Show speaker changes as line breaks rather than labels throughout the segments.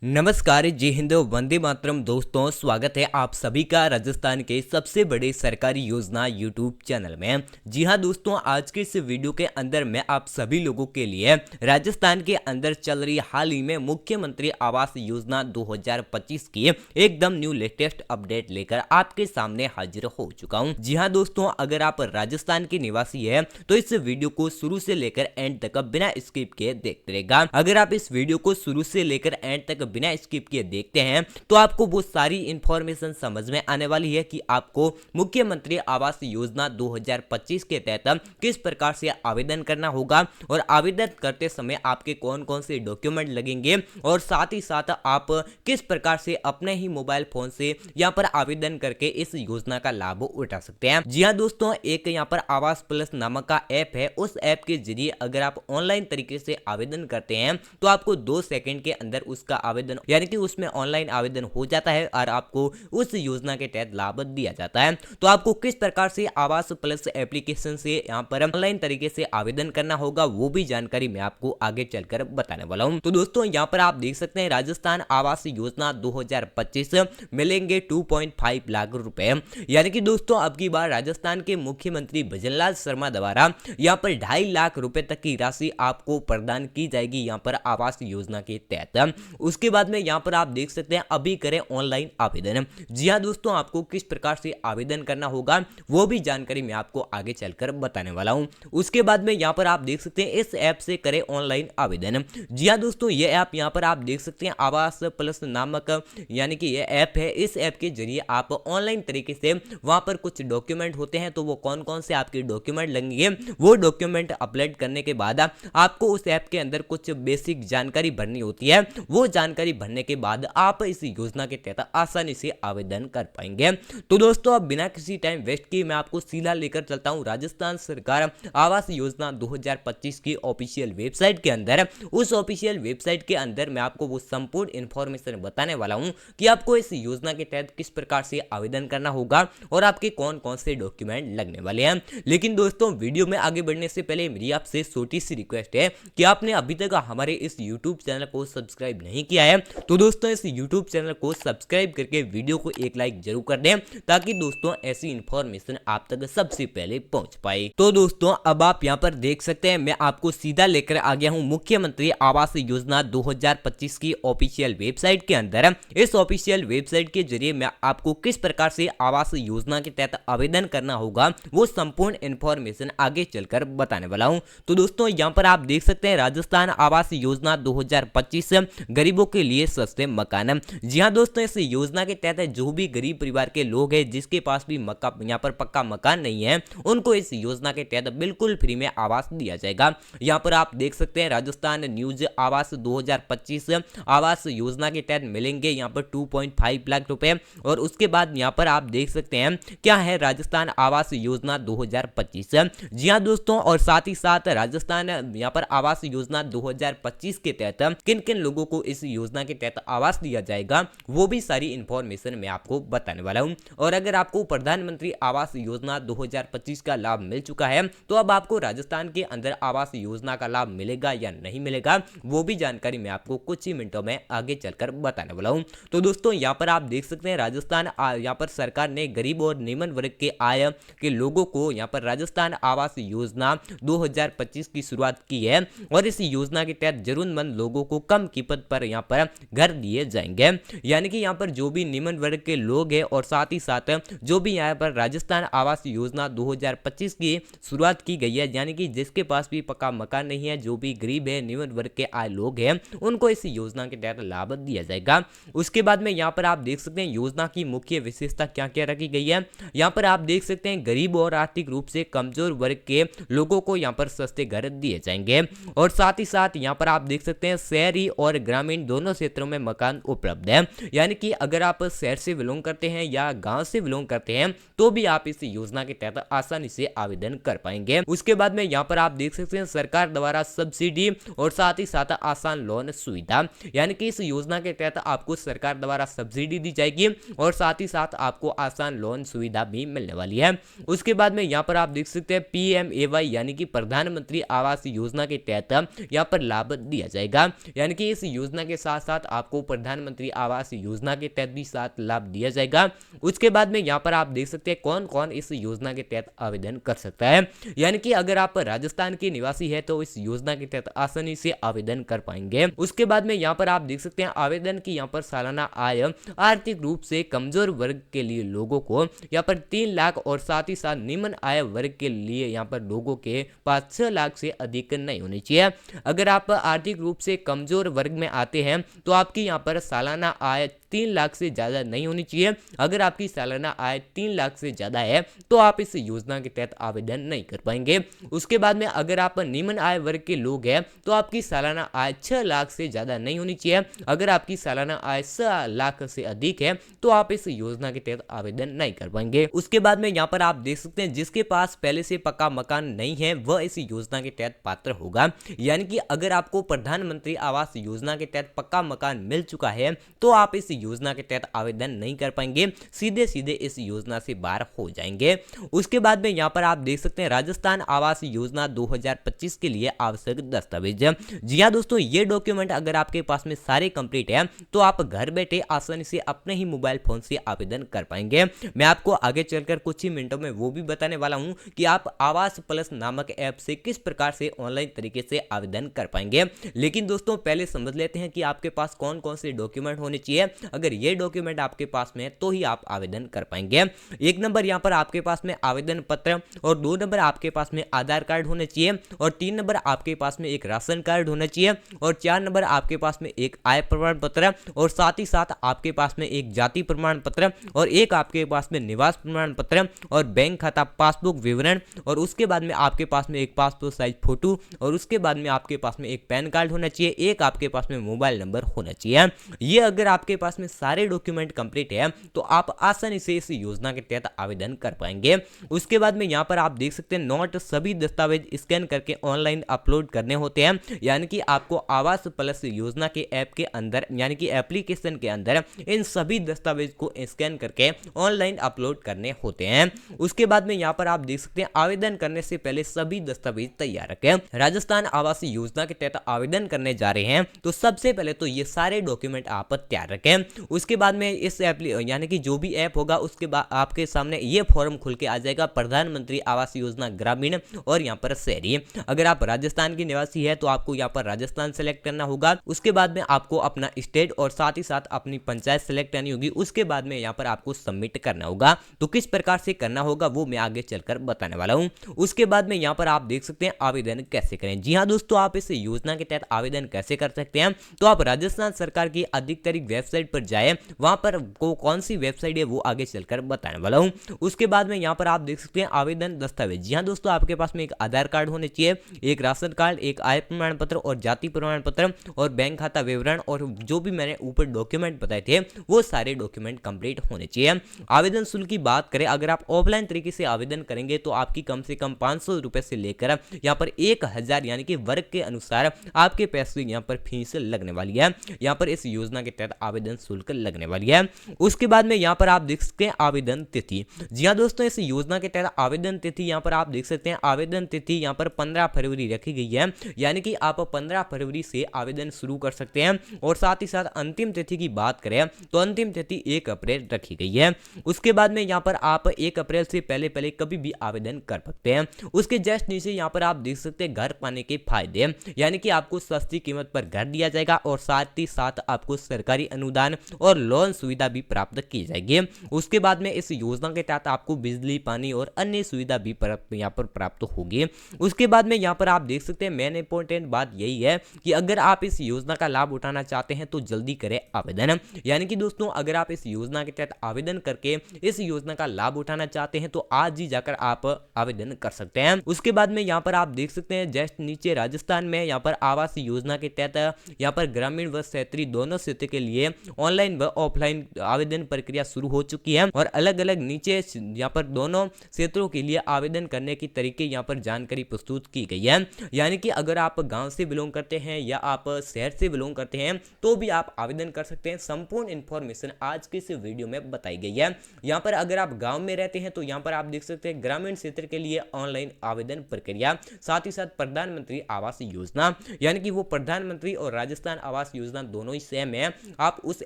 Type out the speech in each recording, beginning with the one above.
नमस्कार, जय हिंद, वंदे मातरम। दोस्तों, स्वागत है आप सभी का राजस्थान के सबसे बड़े सरकारी योजना यूट्यूब चैनल में। जी हां दोस्तों, आज के इस वीडियो के अंदर मैं आप सभी लोगों के लिए राजस्थान के अंदर चल रही हाल ही में मुख्यमंत्री आवास योजना 2025 की एकदम न्यू लेटेस्ट अपडेट लेकर आपके सामने हाजिर हो चुका हूं। जी हां दोस्तों, अगर आप राजस्थान के निवासी है तो इस वीडियो को शुरू से लेकर एंड तक बिना स्किप किए देखते रहेगा। अगर आप इस वीडियो को शुरू से लेकर एंड तक बिना स्किप किए देखते हैं तो आपको वो सारी इंफॉर्मेशन समझ में आने वाली है कि आपको मुख्यमंत्री आवास योजना 2025 के तहत किस प्रकार से आवेदन करना होगा और आवेदन करते समय आपके कौन कौन से डॉक्यूमेंट लगेंगे और साथ ही साथ आप किस प्रकार से अपने ही मोबाइल फोन से यहाँ पर आवेदन करके इस योजना का लाभ उठा सकते हैं। जी हाँ दोस्तों, एक यहाँ पर आवास प्लस नामक का ऐप है। उस ऐप के जरिए अगर आप ऑनलाइन तरीके से आवेदन करते हैं तो आपको 2 सेकंड के अंदर उसका आवेदन यानी कि उसमें ऑनलाइन आवेदन हो जाता है और आपको उस योजना के तहत लाभ दिया जाता है। तो आपको किस प्रकार से आवास प्लस एप्लीकेशन से यहाँ पर ऑनलाइन तरीके से आवेदन करना होगा वो भी जानकारी मैं आपको आगे चलकर बताने वाला हूँ। तो दोस्तों, यहाँ पर आप देख सकते हैं राजस्थान आवास योजना 2025 मिलेंगे 2.5 लाख रुपए। यानी कि दोस्तों, अब की बार राजस्थान के मुख्यमंत्री भजनलाल शर्मा द्वारा यहाँ पर 2.5 लाख रुपए तक की राशि आपको प्रदान की जाएगी यहाँ पर आवास योजना के तहत। उसके बाद में यहाँ पर आप देख सकते हैं अभी करें ऑनलाइन आवेदन। जी हाँ दोस्तों, आपको किस प्रकार से आवेदन करना होगा वो भी जानकारी मैं आपको आगे चलकर बताने वाला हूँ। उसके बाद में यहाँ पर आप देख सकते हैं इस ऐप से करें ऑनलाइन आवेदन। जी हाँ दोस्तों, ये ऐप यहाँ पर आप देख सकते हैं आवास प्लस नामक यानी कि ये ऐप है। इस ऐप के जरिए आप ऑनलाइन तरीके से वहां पर कुछ डॉक्यूमेंट होते हैं, तो वो कौन कौन से आपके डॉक्यूमेंट लगेंगे वो डॉक्यूमेंट अपलोड करने के बाद आपको उस ऐप के अंदर कुछ बेसिक जानकारी भरनी होती है। वो जानकारी भरने के बाद आप इस योजना के तहत आसानी से आवेदन कर पाएंगे। तो दोस्तों, अब बिना किसी टाइम वेस्ट किए मैं आपको सीधा लेकर चलता हूं राजस्थान सरकार आवास योजना 2025 की ऑफिशियल वेबसाइट के अंदर। उस ऑफिशियल वेबसाइट के अंदर मैं आपको वो संपूर्ण इंफॉर्मेशन बताने वाला हूं कि आपको इस योजना के तहत किस प्रकार से आवेदन करना होगा और आपके कौन कौन से डॉक्यूमेंट लगने वाले हैं। लेकिन दोस्तों, वीडियो में आगे बढ़ने से पहले मेरी आपसे छोटी सी रिक्वेस्ट है कि आपने अभी तक हमारे इस YouTube चैनल को सब्सक्राइब नहीं किया है तो दोस्तों इस YouTube चैनल को सब्सक्राइब करके वीडियो को एक लाइक जरूर कर दें ताकि दोस्तों ऐसी इंफॉर्मेशन आप तक सबसे पहले पहुंच पाए। तो दोस्तों, अब आप यहां पर देख सकते हैं मैं आपको सीधा लेकर आ गया हूं मुख्यमंत्री आवास योजना 2025 की ऑफिशियल वेबसाइट के अंदर। इस ऑफिशियल वेबसाइट के जरिए मैं आपको किस प्रकार से आवास योजना के तहत आवेदन करना होगा वो संपूर्ण इंफॉर्मेशन आगे चलकर बताने वाला हूं। तो दोस्तों, यहां पर आप देख सकते हैं राजस्थान आवास योजना 2025 गरीबों के लिए सस्ते मकान। जी हां दोस्तों, इस योजना के तहत जो भी गरीब परिवार के लोग हैं जिसके पास भी यहाँ पर पक्का मकान नहीं है उनको इस योजना के तहत बिल्कुल फ्री में आवास दिया जाएगा। यहाँ पर आप देख सकते हैं राजस्थान न्यूज आवास 2025 आवास योजना के तहत मिलेंगे यहाँ पर 2.5 लाख रुपए। और उसके बाद यहाँ पर आप देख सकते हैं क्या है राजस्थान आवास योजना 2025। जी हाँ दोस्तों, और साथ ही साथ राजस्थान यहाँ पर आवास योजना 2025 के तहत किन किन लोगों को इस योजना के तहत आवास दिया जाएगा वो भी सारी इंफॉर्मेशन मैं आपको बताने वाला हूं। और अगर आपको प्रधानमंत्री आवास योजना 2025 का लाभ मिल चुका है तो अब आपको राजस्थान के अंदर आवास योजना का लाभ मिलेगा या नहीं मिलेगा वो भी जानकारी मैं आपको कुछ ही मिनटों में आगे चलकर बताने वाला हूं। तो दोस्तों, यहाँ पर आप देख सकते हैं राजस्थान यहाँ पर सरकार ने गरीब और निम्न वर्ग के आय के लोगों को यहाँ पर राजस्थान आवास योजना 2025 की शुरुआत की है और इस योजना के तहत जरूरतमंद लोगों को कम कीमत पर यहाँ पर घर दिए जाएंगे। यानी कि यहाँ पर जो भी निम्न वर्ग के लोग हैं और साथ ही साथ जो भी यहाँ पर राजस्थान आवास योजना 2025 की शुरुआत की गई है, यानी कि जिसके पास भी पक्का मकान नहीं है, जो भी गरीब है निम्न वर्ग के आय लोग हैं उनको इस योजना के तहत लाभ दिया जाएगा। उसके बाद में यहाँ पर आप देख सकते हैं योजना की मुख्य विशेषता क्या क्या रखी गई है। यहाँ पर आप देख सकते हैं गरीब और आर्थिक रूप से कमजोर वर्ग के लोगों को यहाँ पर सस्ते घर दिए जाएंगे। और साथ ही साथ यहाँ पर आप देख सकते हैं शहरी और ग्रामीण दोनों क्षेत्रों में मकान उपलब्ध है। यानी कि अगर आप शहर से बिलोंग करते हैं या गांव से बिलोंग करते हैं तो भी आप इस योजना के तहत आसानी से आवेदन कर पाएंगे। उसके बाद में यहाँ पर आप देख सकते हैं सरकार द्वारा सब्सिडी और साथ ही साथ आसान लोन सुविधा। यानी कि इस योजना के तहत आपको सरकार द्वारा सब्सिडी दी जाएगी और साथ ही साथ आपको आसान लोन सुविधा भी मिलने वाली है। उसके बाद में यहाँ पर आप देख सकते हैं PMAY यानी कि प्रधानमंत्री आवास योजना के तहत यहाँ पर लाभ दिया जाएगा। यानी कि इस योजना के साथ साथ आपको प्रधानमंत्री आवास योजना के तहत भी साथ लाभ दिया जाएगा। उसके बाद में यहाँ पर आप देख सकते हैं कौन कौन इस योजना के तहत आवेदन कर सकता है। यानी कि अगर आप राजस्थान के निवासी है तो इस योजना के तहत आसानी से आवेदन कर पाएंगे। उसके बाद में यहाँ पर आप देख सकते हैं आवेदन की यहाँ पर सालाना आय आर्थिक रूप से कमजोर वर्ग के लिए लोगों को यहाँ पर 3 लाख और साथ ही साथ निम्न आय वर्ग के लिए यहाँ पर लोगों के पास 6 लाख से अधिक नहीं होनी चाहिए। अगर आप आर्थिक रूप से कमजोर वर्ग में आते हैं तो आपकी यहाँ पर सालाना आय 3 लाख से ज़्यादा नहीं होनी चाहिए। अगर आपकी सालाना आय 3 लाख से ज़्यादा है तो आप इस योजना के तहत आवेदन नहीं कर पाएंगे। उसके बाद में अगर आप निम्न आय वर्ग के लोग हैं तो आपकी सालाना आय 6 लाख से ज़्यादा नहीं होनी चाहिए। अगर आपकी सालाना आय 6 लाख से अधिक है तो आप इस योजना के तहत आवेदन नहीं कर पाएंगे। उसके बाद में यहाँ पर आप देख सकते हैं जिसके पास पहले से पक्का मकान नहीं है वह इस योजना के तहत पात्र होगा। यानी कि अगर आपको प्रधानमंत्री आवास योजना के तहत पक्का मकान मिल चुका है तो आप इस योजना के तहत आवेदन नहीं कर पाएंगे, सीधे सीधे इस योजना से बाहर हो जाएंगे। उसके बाद में यहाँ पर आप देख सकते हैं राजस्थान आवास योजना 2025 के लिए आवश्यक दस्तावेज। जी हाँ दोस्तों, ये डॉक्यूमेंट अगर आपके पास में सारे कंप्लीट है तो आप घर बैठे आसानी से अपने ही मोबाइल फोन से आवेदन कर पाएंगे। मैं आपको आगे चलकर कुछ ही मिनटों में वो भी बताने वाला हूँ कि आप आवास प्लस नामक ऐप से किस प्रकार से ऑनलाइन तरीके से आवेदन कर पाएंगे। लेकिन दोस्तों पहले समझ लेते हैं कि आपके पास कौन कौन से डॉक्यूमेंट होने चाहिए। अगर ये डॉक्यूमेंट आपके पास में है तो ही आप आवेदन कर पाएंगे। 1 नंबर यहाँ पर आपके पास में आवेदन पत्र, और 2 नंबर आपके पास में आधार कार्ड होना चाहिए, और 3 नंबर आपके पास में एक राशन कार्ड होना चाहिए, और 4 नंबर आपके पास में एक आय प्रमाण पत्र, और साथ ही साथ आपके पास में एक जाति प्रमाण पत्र, और एक आपके पास में निवास प्रमाण पत्र, और बैंक खाता पासबुक विवरण, और उसके बाद में आपके पास में एक पासपोर्ट साइज फोटो, और उसके बाद में आपके पास में एक पैन कार्ड होना चाहिए, एक आपके पास में मोबाइल नंबर होना चाहिए। ये अगर आपके पास में सारे डॉक्यूमेंट कंप्लीट है तो आप आसानी से इस योजना के तहत आवेदन कर पाएंगे। उसके बाद में यहाँ पर आप देख सकते हैं नोट सभी दस्तावेज स्कैन करके ऑनलाइन अपलोड करने होते हैं। यानी कि आपको आवास प्लस योजना के ऐप के अंदर यानी कि एप्लीकेशन के अंदर इन सभी दस्तावेज को स्कैन करके ऑनलाइन अपलोड करने होते हैं। उसके बाद में यहाँ पर आप देख सकते हैं आवेदन करने से पहले सभी दस्तावेज तैयार रखें। राजस्थान आवास योजना के तहत आवेदन करने जा रहे हैं तो सबसे पहले तो ये सारे डॉक्यूमेंट आप तैयार रखें। उसके बाद में इस ऐप यानी कि जो भी ऐप होगा उसके बाद आपके सामने ये फॉर्म खुल के आ जाएगा, प्रधानमंत्री आवास योजना ग्रामीण और यहाँ पर शहरी। अगर आप राजस्थान के निवासी है तो आपको यहाँ पर राजस्थान सेलेक्ट करना होगा। उसके बाद में आपको अपना स्टेट और साथ ही साथ अपनी पंचायत सेलेक्ट करनी होगी। उसके बाद में यहाँ पर आपको सबमिट करना होगा। तो किस प्रकार से करना होगा वो मैं आगे चलकर बताने वाला हूँ। उसके बाद में यहाँ पर आप देख सकते हैं आवेदन कैसे करें। जी हाँ दोस्तों, आप इस योजना के तहत आवेदन कैसे कर सकते हैं तो आप राजस्थान सरकार की आधिकारिक वेबसाइट पर जाए, वहां पर कौन सी वेबसाइट है वो आगे चलकर बताने वाला हूं। उसके बाद में यहाँ पर आप देख सकते हैं आवेदन दस्तावेज। जी हाँ दोस्तों, आपके पास में एक आधार कार्ड होने चाहिए, एक राशन कार्ड, एक आय प्रमाण पत्र और जाति प्रमाण पत्र और बैंक खाता विवरण, और जो भी मैंने ऊपर डॉक्यूमेंट बताए थे वो सारे डॉक्यूमेंट कंप्लीट होने चाहिए। आवेदन शुल्क की बात करें, अगर आप ऑफलाइन तरीके से आवेदन करेंगे तो आपकी कम से कम 500 रुपए से लेकर यहाँ पर 1000 यानी कि वर्ग के अनुसार आपके पैसे यहाँ पर फीस लगने वाली है। यहाँ पर इस योजना के तहत आवेदन शुल्क लगने वाली है। उसके बाद में यहाँ पर आप देख सकते हैं आवेदन तिथि। जी हाँ दोस्तों, इस योजना के तहत आवेदन तिथि यहाँ पर आप देख सकते हैं आवेदन तिथि यहाँ पर 15 फरवरी रखी गई है। यानी कि आप 15 फरवरी से आवेदन शुरू कर सकते हैं। और साथ ही साथ अंतिम तिथि की बात करें तो अंतिम तिथि 1 अप्रैल रखी गई है। उसके बाद में यहाँ पर आप 1 अप्रैल से पहले पहले कभी भी आवेदन कर सकते हैं। उसके जस्ट नीचे यहाँ पर आप देख सकते हैं घर पाने के फायदे, यानी कि आपको सस्ती कीमत पर घर दिया जाएगा और साथ ही साथ आपको सरकारी अनुदान और लोन सुविधा भी प्राप्त की जाएगी। उसके बाद में इस योजना के तहत आपको बिजली, पानी और अन्य सुविधा भी यहाँ पर प्राप्त होगी। उसके बाद में यहाँ पर आप देख सकते हैं मेन इंपॉर्टेंट बात यही है कि अगर आप इस योजना का लाभ उठाना चाहते हैं तो जल्दी करें आवेदन। यानी कि दोस्तों, अगर आप इस योजना के तहत आवेदन करके इस योजना का लाभ उठाना चाहते हैं तो आज ही जाकर आप आवेदन कर सकते हैं। उसके बाद में यहाँ पर आप देख सकते हैं जस्ट नीचे राजस्थान में यहाँ पर आवास योजना के तहत यहाँ पर ग्रामीण व क्षेत्रीय दोनों क्षेत्र के लिए ऑनलाइन व ऑफलाइन आवेदन प्रक्रिया शुरू हो चुकी है। और अलग अलग नीचे यहाँ पर दोनों क्षेत्रों के लिए आवेदन करने की तरीके यहाँ पर जानकारी प्रस्तुत की गई है। यानी कि अगर आप गांव से बिलोंग करते हैं या आप शहर से बिलोंग करते हैं तो भी आप आवेदन कर सकते हैं। संपूर्ण इन्फॉर्मेशन आज की इस वीडियो में बताई गई है। यहाँ पर अगर आप गांव में रहते हैं तो यहाँ पर आप देख सकते हैं ग्रामीण क्षेत्र के लिए ऑनलाइन आवेदन प्रक्रिया, साथ ही साथ प्रधानमंत्री आवास योजना, यानी कि वो प्रधानमंत्री और राजस्थान आवास आवास योजना दोनों ही सेम है। आप उस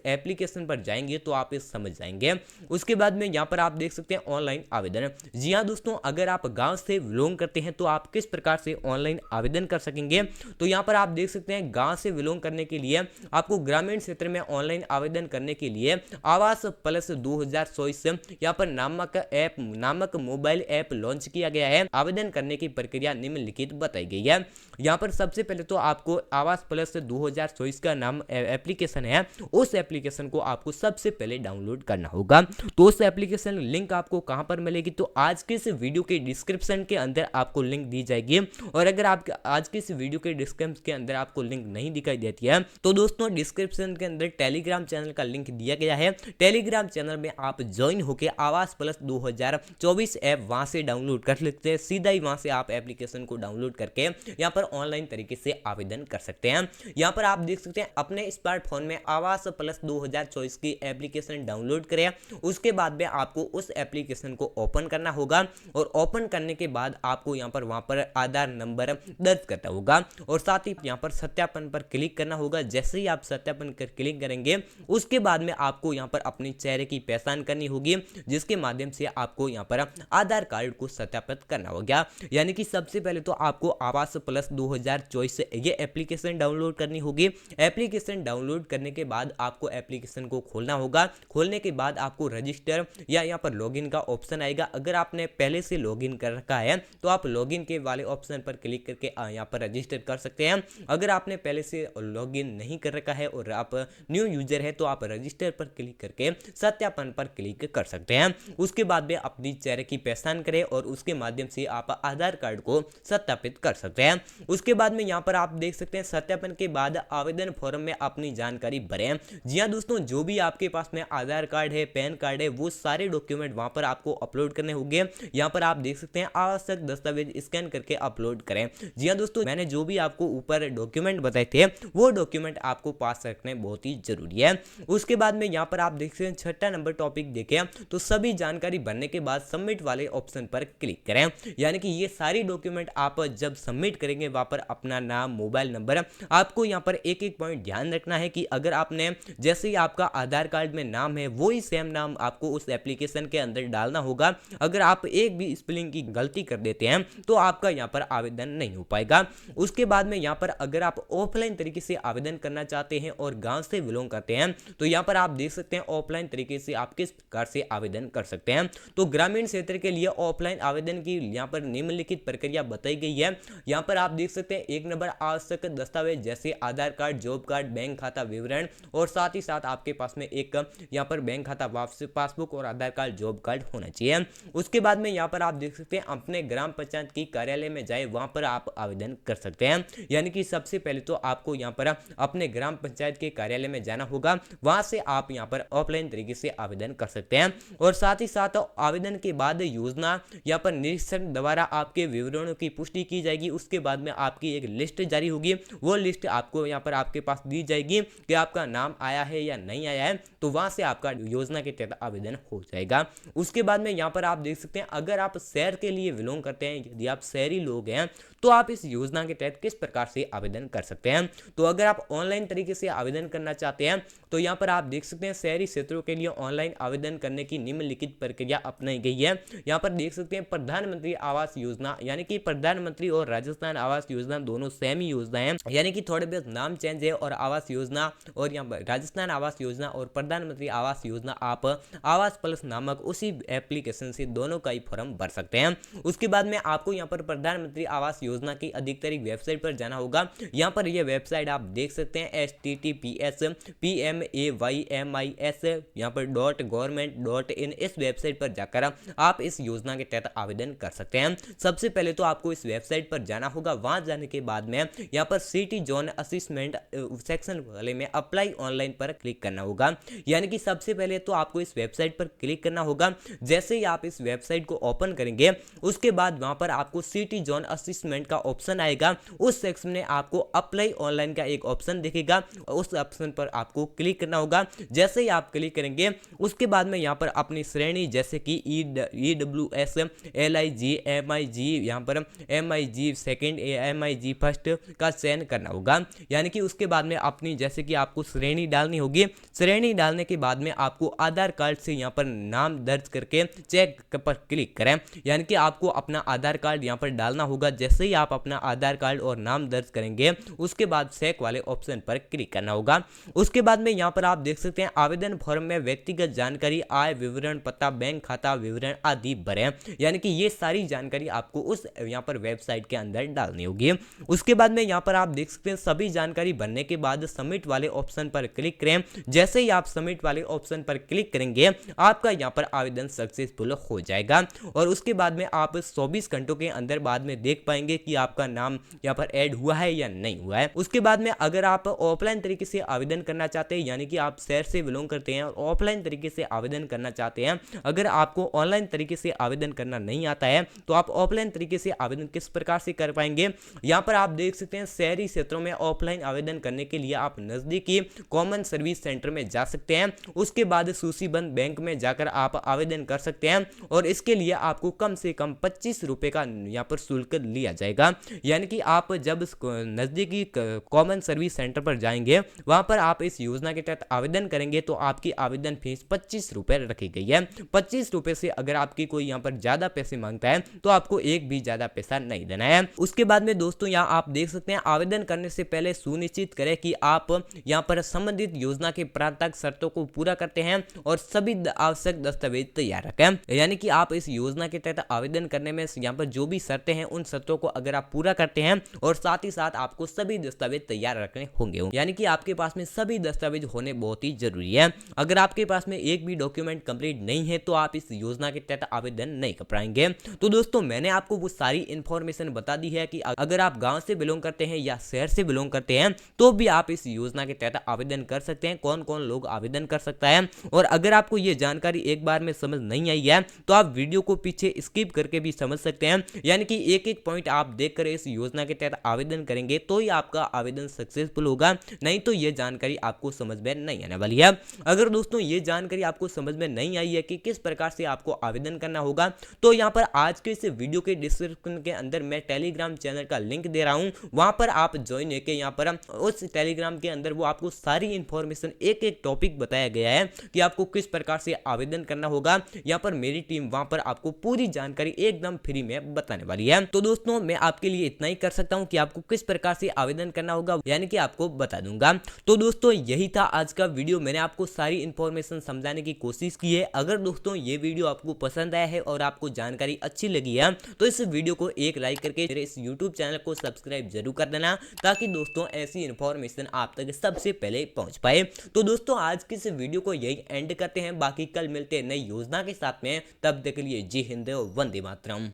एप्लीकेशन पर जाएंगे तो आप ये समझ जाएंगे। उसके बाद में यहाँ पर आप देख सकते हैं ऑनलाइन आवेदन। जी हाँ दोस्तों, अगर आप गांव से बिलोंग करते हैं तो आप किस प्रकार से ऑनलाइन आवेदन कर सकेंगे। तो यहाँ पर आप देख सकते हैं गांव से बिलोंग करने के लिए आपको ग्रामीण क्षेत्र में ऑनलाइन आवेदन करने के लिए आवास प्लस 2024 यहाँ पर नामक मोबाइल ऐप लॉन्च किया गया है। आवेदन करने की प्रक्रिया निम्नलिखित बताई गई है। यहाँ पर सबसे पहले तो आपको आवास प्लस 2024 का नाम एप्लीकेशन है, उस एप्लीकेशन को आपको सबसे पहले डाउनलोड करना होगा। तो उस एप्लीकेशन लिंक आपको कहां पर मिलेगी, तो आज के इस वीडियो के डिस्क्रिप्शन के अंदर आपको लिंक दी जाएगी। और अगर आप आज के इस वीडियो के डिस्क्रिप्शन के अंदर आपको लिंक नहीं दिखाई देती है तो दोस्तों डिस्क्रिप्शन के अंदर टेलीग्राम चैनल का लिंक दिया गया है। टेलीग्राम चैनल में आप ज्वाइन होकर आवास प्लस 2024 ऐप वहां से डाउनलोड कर सकते हैं। सीधा ही वहां से आप एप्लीकेशन को डाउनलोड करके यहाँ पर ऑनलाइन तरीके से आवेदन कर सकते हैं। यहाँ पर आप देख सकते हैं अपने स्मार्टफोन में आवास प्लस 2024 की एप्लीकेशन डाउनलोड करें। उसके बाद में आपको उस एप्लीकेशन को ओपन करना होगा और ओपन करने के बाद आपको यहाँ पर वहां पर आधार नंबर दर्ज करना होगा और साथ ही यहाँ पर सत्यापन पर क्लिक करना होगा। जैसे ही आप सत्यापन पर क्लिक करेंगे उसके बाद में आपको यहाँ पर अपने चेहरे की पहचान करनी होगी, जिसके माध्यम से आपको यहाँ पर आधार कार्ड को सत्यापित करना होगा। यानी कि सबसे पहले तो आपको आवास प्लस 2024 ये एप्लीकेशन डाउनलोड करनी होगी। एप्लीकेशन डाउनलोड करने के बाद आपको एप्लीकेशन को खोलना होगा। खोलने के बाद आपको रजिस्टर या यहाँ पर लॉगिन का ऑप्शन आएगा। अगर आपने पहले से लॉगिन कर रखा है तो आप लॉगिन के वाले ऑप्शन पर क्लिक करके यहाँ पर रजिस्टर कर सकते हैं। अगर आपने पहले से लॉगिन नहीं कर रखा है और आप न्यू यूजर है तो आप रजिस्टर पर क्लिक करके सत्यापन पर क्लिक कर सकते हैं। उसके बाद में अपनी चेहरे की पहचान करें और उसके माध्यम से आप आधार कार्ड को सत्यापित कर सकते हैं। उसके बाद में यहाँ पर आप देख सकते हैं सत्यापन के बाद आवेदन फॉर्म में अपनी जानकारी भरें। जी हाँ दोस्तों, जो भी आपके पास में आधार कार्ड है, पैन कार्ड है, वो सारे डॉक्यूमेंट वहां पर आपको अपलोड करने होंगे। यहाँ पर आप देख सकते हैं आवश्यक दस्तावेज स्कैन करके अपलोड करें। जी हाँ दोस्तों, मैंने जो भी आपको ऊपर डॉक्यूमेंट बताए थे वो डॉक्यूमेंट आपको पास रखने बहुत ही जरूरी है। उसके बाद में यहाँ पर आप देख सकते हैं छठा नंबर टॉपिक देखें तो सभी जानकारी भरने के बाद सबमिट वाले ऑप्शन पर क्लिक करें। यानी कि ये सारी डॉक्यूमेंट आप जब सबमिट करेंगे वहां पर अपना नाम, मोबाइल नंबर, आपको यहाँ पर एक एक पॉइंट ध्यान रखना है कि अगर आपने जैसे ही आपका आधार कार्ड में नाम है वही सेम नाम आपको उस एप्लीकेशन के अंदर डालना होगा। अगर आप एक भी स्पेलिंग की गलती कर देते हैं तो आपका यहाँ पर आवेदन नहीं हो पाएगा। उसके बाद में यहाँ पर अगर आप ऑफलाइन तरीके से आवेदन करना चाहते हैं और गांव से बिलोंग करते हैं तो यहाँ पर आप देख सकते हैं ऑफलाइन तरीके से आप किस प्रकार से आवेदन कर सकते हैं। तो ग्रामीण क्षेत्र के लिए ऑफलाइन आवेदन की यहाँ पर निम्नलिखित प्रक्रिया बताई गई है। यहाँ पर आप देख सकते हैं 1 नंबर आवश्यक दस्तावेज जैसे आधार कार्ड, जॉब कार्ड, बैंक खाता विवरण और साथ ही साथ आपके पास में एक यहाँ पर बैंक खाता वापसी पासबुक और आधार कार्ड, जॉब कार्ड होना चाहिए। उसके बाद में यहाँ पर आप देख सकते हैं अपने ग्राम पंचायत की कार्यालय में जाए, वहां पर आप आवेदन कर सकते हैं। यानी कि सबसे पहले तो आपको यहाँ पर अपने ग्राम पंचायत के कार्यालय में जाना होगा, वहां से आप यहाँ पर ऑफलाइन तरीके से आवेदन कर सकते हैं। और साथ ही साथ आवेदन के बाद योजना यहाँ पर निरीक्षण द्वारा आपके विवरणों की पुष्टि की जाएगी। उसके बाद में आपकी एक लिस्ट जारी होगी, वो लिस्ट आपको यहाँ पर आपके पास दी जाएगी कि आपका नाम आया है या नहीं आया है, तो वहां से आपका योजना के तहत आवेदन हो जाएगा। उसके बाद में यहाँ पर आप देख सकते हैं अगर आप शहर के लिए बिलोंग करते हैं, यदि आप शहरी लोग हैं तो आप इस योजना के तहत किस प्रकार से आवेदन कर सकते हैं। तो अगर आप ऑनलाइन तरीके से आवेदन करना चाहते हैं तो यहाँ पर आप देख सकते हैं शहरी क्षेत्रों के लिए ऑनलाइन आवेदन करने की निम्नलिखित प्रक्रिया अपनाई गई है। यहाँ पर देख सकते हैं प्रधानमंत्री आवास योजना, यानी कि प्रधानमंत्री और राजस्थान आवास योजना दोनों सेम ही योजना है, यानी कि थोड़े बहुत नाम चेंज है। और आवास योजना और यहाँ पर राजस्थान आवास योजना और प्रधानमंत्री आवास योजना आप आवास प्लस नामक उसी एप्लीकेशन से दोनों का ही फॉर्म भर सकते हैं। उसके बाद में आपको यहाँ पर प्रधानमंत्री आवास योजना की अधिकारिक वेबसाइट पर जाना होगा। यहाँ पर यह वेबसाइट आप देख सकते हैं https://PMAYMIS यहाँ पर .government.in, इस वेबसाइट पर जाकर आप इस योजना के तहत आवेदन कर सकते हैं। सबसे पहले तो आपको इस वेबसाइट पर जाना होगा। वहां जाने के बाद में यहाँ पर सिटी जोन असेसमेंट सेक्शन वाले में अप्लाई ऑनलाइन पर क्लिक करना होगा। यानी कि सबसे पहले तो आपको इस वेबसाइट पर क्लिक करना होगा। जैसे ही आप इस वेबसाइट को ओपन करेंगे उसके बाद वहां पर आपको सिटी जोन असेसमेंट का ऑप्शन आएगा। उस सेक्शन में आपको अप्लाई ऑनलाइन का एक ऑप्शन दिखेगा, उस ऑप्शन पर आपको क्लिक करना होगा। जैसे ही आप क्लिक करेंगे उसके बाद में यहाँ पर अपनी श्रेणी जैसे कि EWS, LIG, MIG, यहाँ पर MIG सेकेंड, MIG फर्स्ट का चयन करना होगा। यानी कि उसके उसके बाद में अपनी जैसे कि आपको श्रेणी डालनी होगी। श्रेणी डालने के बाद में आपको आधार कार्ड से यहाँ पर नाम दर्ज करके चेक पर क्लिक करें, यानी कि आपको अपना आधार कार्ड यहाँ पर डालना होगा। जैसे ही आप अपना आधार कार्ड और नाम दर्ज करेंगे उसके बाद चेक वाले ऑप्शन पर क्लिक करना होगा। उसके बाद में यहाँ पर आप देख सकते हैं आवेदन फॉर्म में व्यक्तिगत जानकारी, आय विवरण, पता, बैंक खाता विवरण आदि भरें, यानी कि ये सारी जानकारी आपको उस यहाँ पर वेबसाइट के अंदर डालनी होगी। उसके बाद में यहाँ पर आप देख सकते हैं सभी जानकारी भरने के बाद सबमिट वाले ऑप्शन पर क्लिक करें। जैसे ही आप सबमिट वाले ऑप्शन पर क्लिक करेंगे आपका यहाँ पर आवेदन सक्सेसफुल हो जाएगा और उसके बाद में आप 24 घंटों के अंदर बाद में देख पाएंगे कि आपका नाम यहाँ पर ऐड हुआ है या नहीं हुआ है। उसके बाद में अगर आप ऑफलाइन तरीके से आवेदन करना चाहते हैं, यानी कि आप शहर से बिलोंग करते हैं और ऑफलाइन तरीके से आवेदन करना चाहते हैं, अगर आपको ऑनलाइन तरीके से आवेदन करना नहीं आता है तो आप ऑफलाइन तरीके से आवेदन किस प्रकार से कर पाएंगे। यहाँ पर आप देख सकते हैं शहरी क्षेत्रों में ऑफलाइन आवेदन करने के लिए आप नजदीकी कॉमन सर्विस सेंटर में जा सकते हैं। उसके बाद सूचीबद्ध बैंक में जाकर आप आवेदन कर सकते हैं और इसके लिए आपको कम से कम 25 रुपए का यहाँ पर शुल्क लिया जाएगा, यानी कि आप जब नजदीकी कॉमन सर्विस सेंटर पर जाएंगे वहां पर आप इस योजना के तहत आवेदन करेंगे तो आपकी आवेदन फीस 25 रुपए रखी गई है। 25 रुपए से अगर आपकी कोई यहाँ पर ज्यादा पैसे मांगता है तो आपको एक भी ज्यादा पैसा नहीं देना है। उसके बाद में दोस्तों यहाँ आप देख सकते हैं आवेदन करने से पहले सुनिश्चित करें कि आप यहाँ पर संबंधित योजना के प्राथमिक शर्तों को पूरा करते हैं और सभी आवश्यक दस्तावेज तैयार रखें, यानी कि आप इस योजना के तहत आवेदन करने में यहाँ पर जो भी शर्तें हैं उन शर्तों को अगर आप पूरा करते हैं और साथ ही साथ आपको सभी दस्तावेज तैयार रखने होंगे, यानी कि आपके पास में सभी दस्तावेज होने बहुत ही जरूरी है। अगर आपके पास में एक भी डॉक्यूमेंट कंप्लीट नहीं है तो आप इस योजना के तहत आवेदन नहीं कर पाएंगे। तो दोस्तों मैंने आपको वो सारी इंफॉर्मेशन बता दी है कि अगर आप गांव से बिलोंग करते हैं या शहर से बिलोंग करते हैं तो भी आप इस योजना के तहत आवेदन कर सकते हैं, कौन कौन लोग आवेदन कर सकता है। और अगर आपको ये जानकारी एक बार में समझ नहीं आई है तो आप वीडियो को पीछे स्किप करके भी समझ सकते हैं, यानी कि एक एक पॉइंट आप देखकर इस योजना के तहत आवेदन करेंगे तो ही आपका आवेदन सक्सेसफुल होगा, नहीं तो ये जानकारी आपको समझ में नहीं आने वाली है। अगर दोस्तों ये जानकारी आपको समझ में नहीं आई है कि किस प्रकार से आपको आवेदन करना होगा तो यहाँ पर आज के इस वीडियो के डिस्क्रिप्शन के अंदर मैं टेलीग्राम चैनल का लिंक दे रहा हूँ, वहां पर आप ज्वाइन होकर यहाँ पर उस टेलीग्राम के अंदर वो आपको सारी इंफॉर्मेशन एक एक टॉपिक बताया गया है कि आपको किस प्रकार से आवेदन करना होगा। यहाँ पर मेरी टीम वहां पर आपको पूरी जानकारी एकदम फ्री में बताने वाली है। तो दोस्तों मैं आपके लिए इतना ही कर सकता हूँ कि आपको किस प्रकार से आवेदन करना होगा, यानी कि आपको बता दूंगा। तो दोस्तों यही था आज का वीडियो, मैंने आपको सारी इंफॉर्मेशन समझाने की कोशिश की है। अगर दोस्तों ये वीडियो आपको पसंद आया है और आपको जानकारी अच्छी लगी है तो इस वीडियो को एक लाइक करके मेरे इस यूट्यूब चैनल को सब्सक्राइब जरूर कर देना, ताकि दोस्तों ऐसी इंफॉर्मेशन आप तक सबसे पहले पहुंच पाए। तो दोस्तों आज की इस वीडियो को यही एंड करते हैं, बाकी कल मिलते हैं नई योजना के साथ में, तब तक के लिए जय हिंद, वंदे मातरम।